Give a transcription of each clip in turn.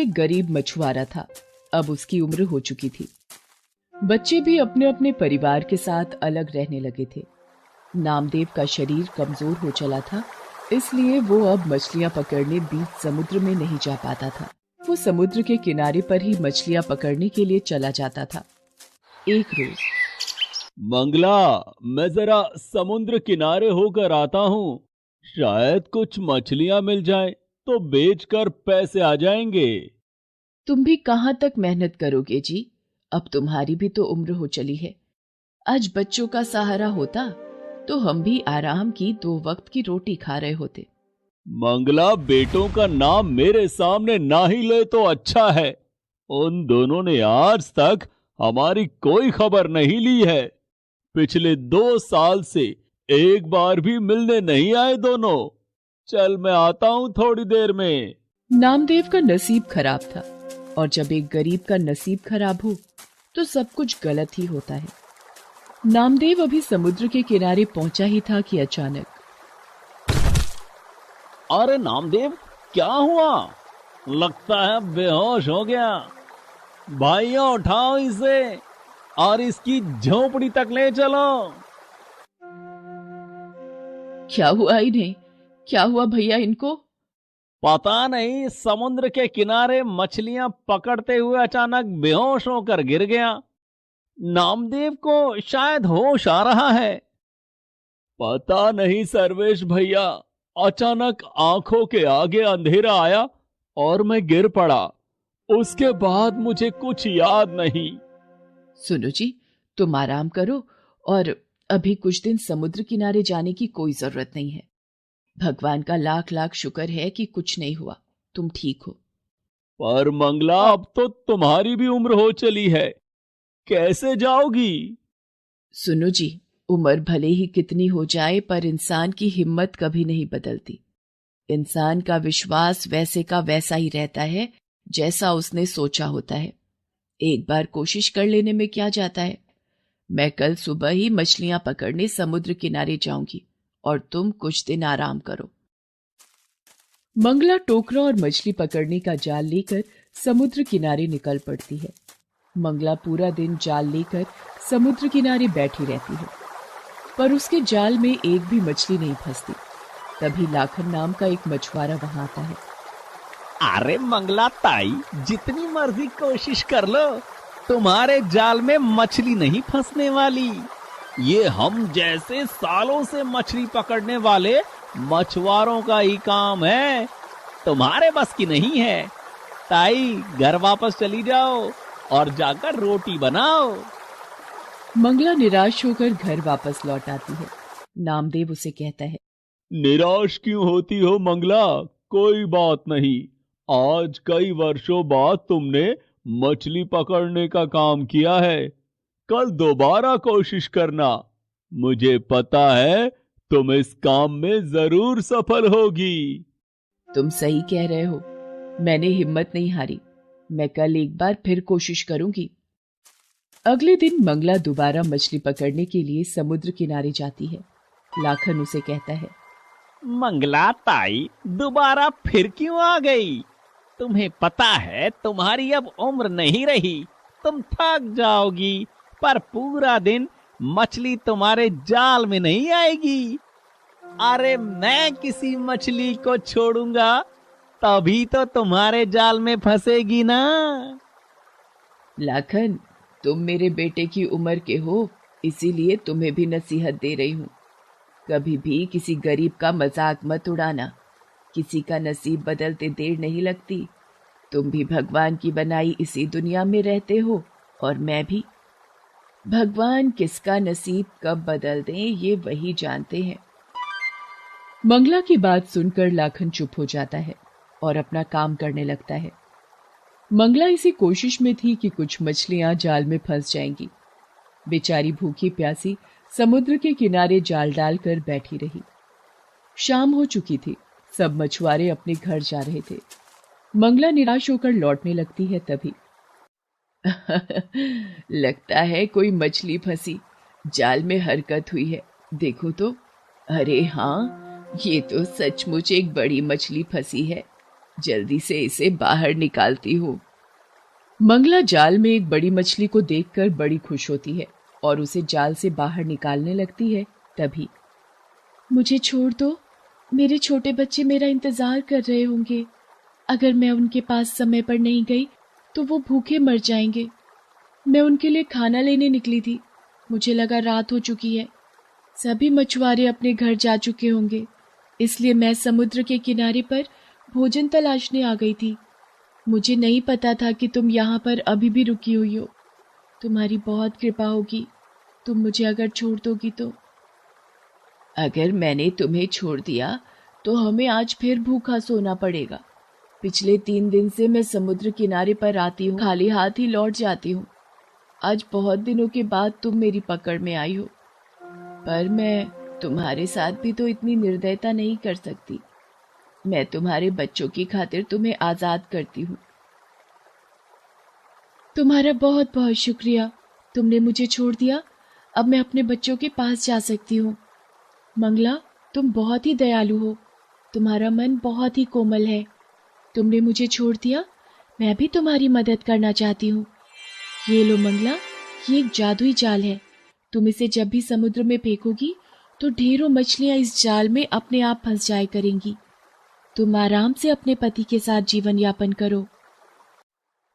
एक गरीब मछुआरा था। अब उसकी उम्र हो चुकी थी। बच्चे भी अपने अपने परिवार के साथ अलग रहने लगे थे। नामदेव का शरीर कमजोर हो चला था, इसलिए वो अब मछलियां पकड़ने बीच समुद्र में नहीं जा पाता था। वो समुद्र के किनारे पर ही मछलियां पकड़ने के लिए चला जाता था। एक रोज, मंगला, मैं जरा समुद्र किनारे होकर आता हूँ। शायद कुछ मछलियां मिल जाएं, तो बेचकर पैसे आ जाएंगे। तुम भी कहाँ तक मेहनत करोगे जी? अब तुम्हारी भी तो उम्र हो चली है। आज बच्चों का सहारा होता तो हम भी आराम की 2 वक्त की रोटी खा रहे होते। मंगला, बेटों का नाम मेरे सामने ना ही ले तो अच्छा है। उन दोनों ने आज तक हमारी कोई खबर नहीं ली है। पिछले 2 साल से एक बार भी मिलने नहीं आए दोनों। चल, मैं आता हूँ थोड़ी देर में। नामदेव का नसीब खराब था, और जब एक गरीब का नसीब खराब हो तो सब कुछ गलत ही होता है। नामदेव अभी समुद्र के किनारे पहुंचा ही था कि अचानक, अरे नामदेव, क्या हुआ? लगता है बेहोश हो गया। भाइयों, उठाओ इसे और इसकी झोपड़ी तक ले चलो। क्या हुआ इन्हें? क्या हुआ भैया इनको? पता नहीं, समुद्र के किनारे मछलियां पकड़ते हुए अचानक बेहोश होकर गिर गया। नामदेव को शायद होश आ रहा है। पता नहीं सर्वेश भैया, अचानक आंखों के आगे अंधेरा आया और मैं गिर पड़ा। उसके बाद मुझे कुछ याद नहीं। सुनो जी, तुम आराम करो, और अभी कुछ दिन समुद्र किनारे जाने की कोई जरूरत नहीं है। भगवान का लाख लाख शुक्र है कि कुछ नहीं हुआ, तुम ठीक हो। पर मंगला, अब तो तुम्हारी भी उम्र हो चली है, कैसे जाओगी? सुनो जी, उम्र भले ही कितनी हो जाए, पर इंसान की हिम्मत कभी नहीं बदलती। इंसान का विश्वास वैसे का वैसा ही रहता है जैसा उसने सोचा होता है। एक बार कोशिश कर लेने में क्या जाता है। मैं कल सुबह ही मछलियां पकड़ने समुद्र किनारे जाऊंगी, और तुम कुछ दिन आराम करो। मंगला टोकरा और मछली पकड़ने का जाल लेकर समुद्र किनारे निकल पड़ती है। मंगला पूरा दिन जाल लेकर समुद्र किनारे बैठी रहती है, पर उसके जाल में एक भी मछली नहीं फंसती। तभी लाखन नाम का एक मछुआरा वहां आता है। अरे मंगला ताई, जितनी मर्जी कोशिश कर लो, तुम्हारे जाल में मछली नहीं फंसने वाली। ये हम जैसे सालों से मछली पकड़ने वाले मछुआरों का ही काम है, तुम्हारे बस की नहीं है। ताई, घर वापस चली जाओ और जाकर रोटी बनाओ। मंगला निराश होकर घर वापस लौट आती है। नामदेव उसे कहता है, निराश क्यों होती हो मंगला? कोई बात नहीं, आज कई वर्षों बाद तुमने मछली पकड़ने का काम किया है। कल दोबारा कोशिश करना। मुझे पता है तुम इस काम में जरूर सफल होगी। तुम सही कह रहे हो, मैंने हिम्मत नहीं हारी। मैं कल एक बार फिर कोशिश करूंगी। अगले दिन मंगला दोबारा मछली पकड़ने के लिए समुद्र किनारे जाती है। लाखन उसे कहता है, मंगला ताई, दोबारा फिर क्यों आ गई? तुम्हें पता है तुम्हारी अब उम्र नहीं रही, तुम थक जाओगी, पर पूरा दिन मछली तुम्हारे जाल में नहीं आएगी। अरे मैं किसी मछली को छोड़ूंगा तभी तो तुम्हारे जाल में फंसेगी ना। लाखन, तुम मेरे बेटे की उम्र के हो, इसीलिए तुम्हें भी नसीहत दे रही हूँ। कभी भी किसी गरीब का मजाक मत उड़ाना। किसी का नसीब बदलते देर नहीं लगती। तुम भी भगवान की बनाई इसी दुनिया में रहते हो, और मैं भी। भगवान किसका नसीब कब बदल दें, ये वही जानते हैं। मंगला की बात सुनकर लाखन चुप हो जाता है और अपना काम करने लगता है। मंगला इसी कोशिश में थी कि कुछ मछलियां जाल में फंस जाएंगी। बेचारी भूखी प्यासी समुद्र के किनारे जाल डालकर बैठी रही। शाम हो चुकी थी, सब मछुआरे अपने घर जा रहे थे। मंगला निराश होकर लौटने लगती है तभी लगता है कोई मछली फंसी, जाल में हरकत हुई है, देखो तो। अरे हाँ, ये तो सचमुच एक बड़ी मछली फंसी है। जल्दी से इसे बाहर निकालती हूँ। मंगला जाल में एक बड़ी मछली को देखकर बड़ी खुश होती है और उसे जाल से बाहर निकालने लगती है। तभी, मुझे छोड़ दो, मेरे छोटे बच्चे मेरा इंतजार कर रहे होंगे। अगर मैं उनके पास समय पर नहीं गई तो वो भूखे मर जाएंगे। मैं उनके लिए खाना लेने निकली थी, मुझे लगा रात हो चुकी है। सभी मछुआरे अपने घर जा चुके होंगे, इसलिए मैं समुद्र के किनारे पर भोजन तलाशने आ गई थी। मुझे नहीं पता था कि तुम यहाँ पर अभी भी रुकी हुई हो। तुम्हारी बहुत कृपा होगी, तुम मुझे अगर छोड़ दोगी तो। अगर मैंने तुम्हें छोड़ दिया तो हमें आज फिर भूखा सोना पड़ेगा। पिछले 3 दिन से मैं समुद्र किनारे पर आती हूँ, खाली हाथ ही लौट जाती हूँ। आज बहुत दिनों के बाद तुम मेरी पकड़ में आई हो, पर मैं तुम्हारे साथ भी तो इतनी निर्दयता नहीं कर सकती। मैं तुम्हारे बच्चों की खातिर तुम्हें आजाद करती हूँ। तुम्हारा बहुत बहुत शुक्रिया, तुमने मुझे छोड़ दिया। अब मैं अपने बच्चों के पास जा सकती हूँ। मंगला, तुम बहुत ही दयालु हो, तुम्हारा मन बहुत ही कोमल है। तुमने मुझे छोड़ दिया, मैं भी तुम्हारी मदद करना चाहती हूँ। ये लो मंगला, ये एक जादुई जाल है। तुम इसे जब भी समुद्र में फेंकोगी तो ढेरों मछलियां इस जाल में अपने आप फंस जाया करेंगी। तुम आराम से अपने पति के साथ जीवन यापन करो।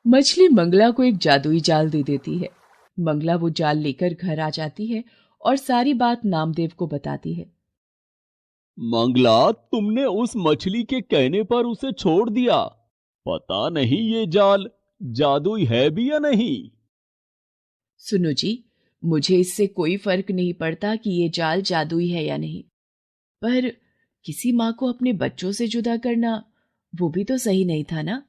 मछली मंगला को एक जादुई जाल दे देती है। मंगला वो जाल लेकर घर आ जाती है और सारी बात नामदेव को बताती है। मंगला, तुमने उस मछली के कहने पर उसे छोड़ दिया। पता नहीं ये जाल जादुई है भी या नहीं। सुनो जी, मुझे इससे कोई फर्क नहीं पड़ता कि ये जाल जादुई है या नहीं, पर किसी माँ को अपने बच्चों से जुदा करना वो भी तो सही नहीं था ना।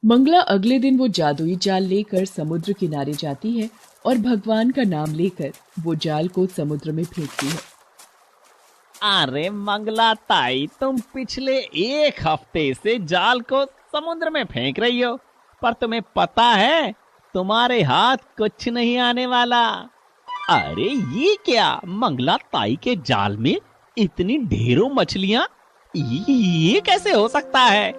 मंगला अगले दिन वो जादुई जाल लेकर समुद्र किनारे जाती है और भगवान का नाम लेकर वो जाल को समुद्र में फेंकती है। अरे मंगला ताई, तुम पिछले 1 हफ्ते से जाल को समुद्र में फेंक रही हो, पर तुम्हें पता है तुम्हारे हाथ कुछ नहीं आने वाला। अरे ये क्या, मंगला ताई के जाल में इतनी ढेरों मछलियां, ये कैसे हो सकता है?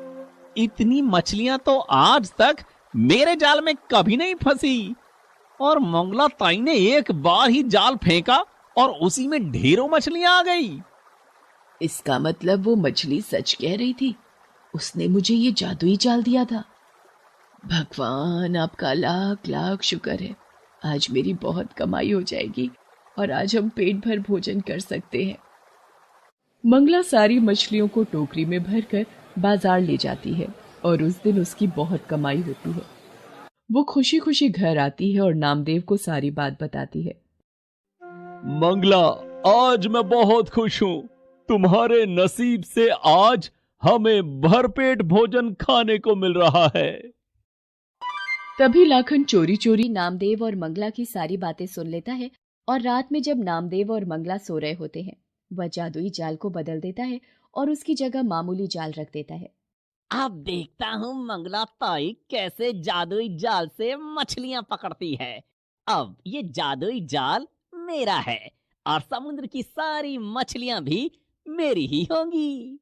इतनी मछलियां तो आज तक मेरे जाल में कभी नहीं फंसी। और मंगला ताई ने एक बार ही जाल फेंका और उसी में ढेरों मछलियां आ गई। इसका मतलब वो मछली सच कह रही थी, उसने मुझे ये जादुई जाल दिया था। भगवान, आपका लाख लाख शुक्र है। आज मेरी बहुत कमाई हो जाएगी और आज हम पेट भर भोजन कर सकते हैं। मंगला सारी मछलियों को टोकरी में भरकर बाजार ले जाती है और उस दिन उसकी बहुत कमाई होती है। वो खुशी खुशी घर आती है और नामदेव को सारी बात बताती है। मंगला, आज मैं बहुत खुश हूँ। तुम्हारे नसीब से आज हमें भरपेट भोजन खाने को मिल रहा है। तभी लाखन चोरी चोरी नामदेव और मंगला की सारी बातें सुन लेता है और रात में जब नामदेव और मंगला सो रहे होते हैं, वह जादुई जाल को बदल देता है और उसकी जगह मामूली जाल रख देता है। अब देखता हूँ मंगला ताई कैसे जादुई जाल से मछलियां पकड़ती है। अब ये जादुई जाल मेरा है और समुद्र की सारी मछलियां भी मेरी ही होंगी।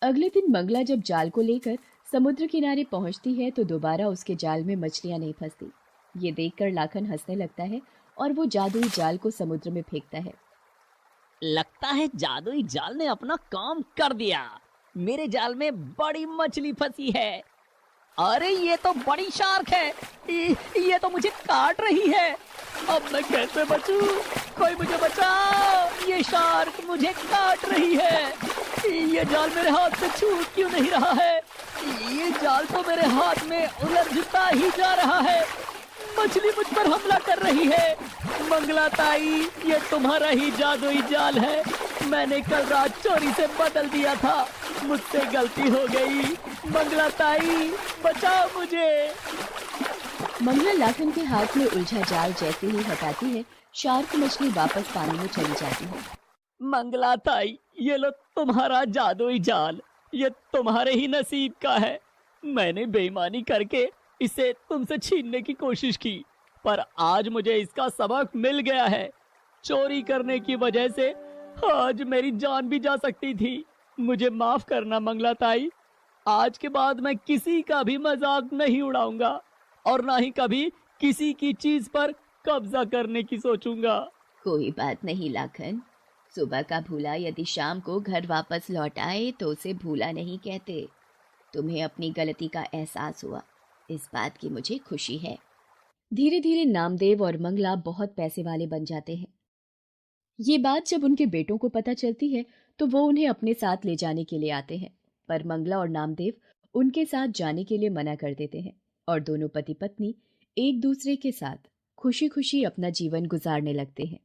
अगले दिन मंगला जब जाल को लेकर समुद्र किनारे पहुंचती है तो दोबारा उसके जाल में मछलियां नहीं फंसती। ये देखकर लाखन हंसने लगता है और वो जादुई जाल को समुद्र में फेंकता है। लगता है जादुई जाल ने अपना काम कर दिया। मेरे जाल में बड़ी मछली फंसी है। अरे ये तो बड़ी शार्क है, ये तो मुझे काट रही है। अब मैं कैसे बचूं? कोई मुझे बचाओ, ये शार्क मुझे काट रही है। ये जाल मेरे हाथ से छूट क्यों नहीं रहा है? ये जाल तो मेरे हाथ में उलझता ही जा रहा है। मछली मुझ पर हमला कर रही है। मंगला ताई, ये तुम्हारा ही जादुई जाल है। मैंने कल रात चोरी से बदल दिया था, मुझसे गलती हो गई। मंगला ताई, बचाओ मुझे। मंगला लाखन के हाथ में उलझा जाल जैसे ही हटाती है, शार्क मछली वापस पानी में चली जाती है। मंगला ताई, ये लो तुम्हारा जादुई जाल। ये तुम्हारे ही नसीब का है। मैंने बेईमानी करके इसे तुमसे छीनने की कोशिश की, पर आज मुझे इसका सबक मिल गया है। चोरी करने की वजह से आज मेरी जान भी जा सकती थी। मुझे माफ करना मंगला ताई, आज के बाद मैं किसी का भी मजाक नहीं उड़ाऊंगा और ना ही कभी किसी की चीज पर कब्जा करने की सोचूंगा। कोई बात नहीं लाखन, सुबह का भूला यदि शाम को घर वापस लौट आए तो उसे भूला नहीं कहते। तुम्हें अपनी गलती का एहसास हुआ, इस बात की मुझे खुशी है। धीरे धीरे नामदेव और मंगला बहुत पैसे वाले बन जाते हैं। ये बात जब उनके बेटों को पता चलती है तो वो उन्हें अपने साथ ले जाने के लिए आते हैं, पर मंगला और नामदेव उनके साथ जाने के लिए मना कर देते हैं और दोनों पति पत्नी एक दूसरे के साथ खुशी खुशी अपना जीवन गुजारने लगते हैं।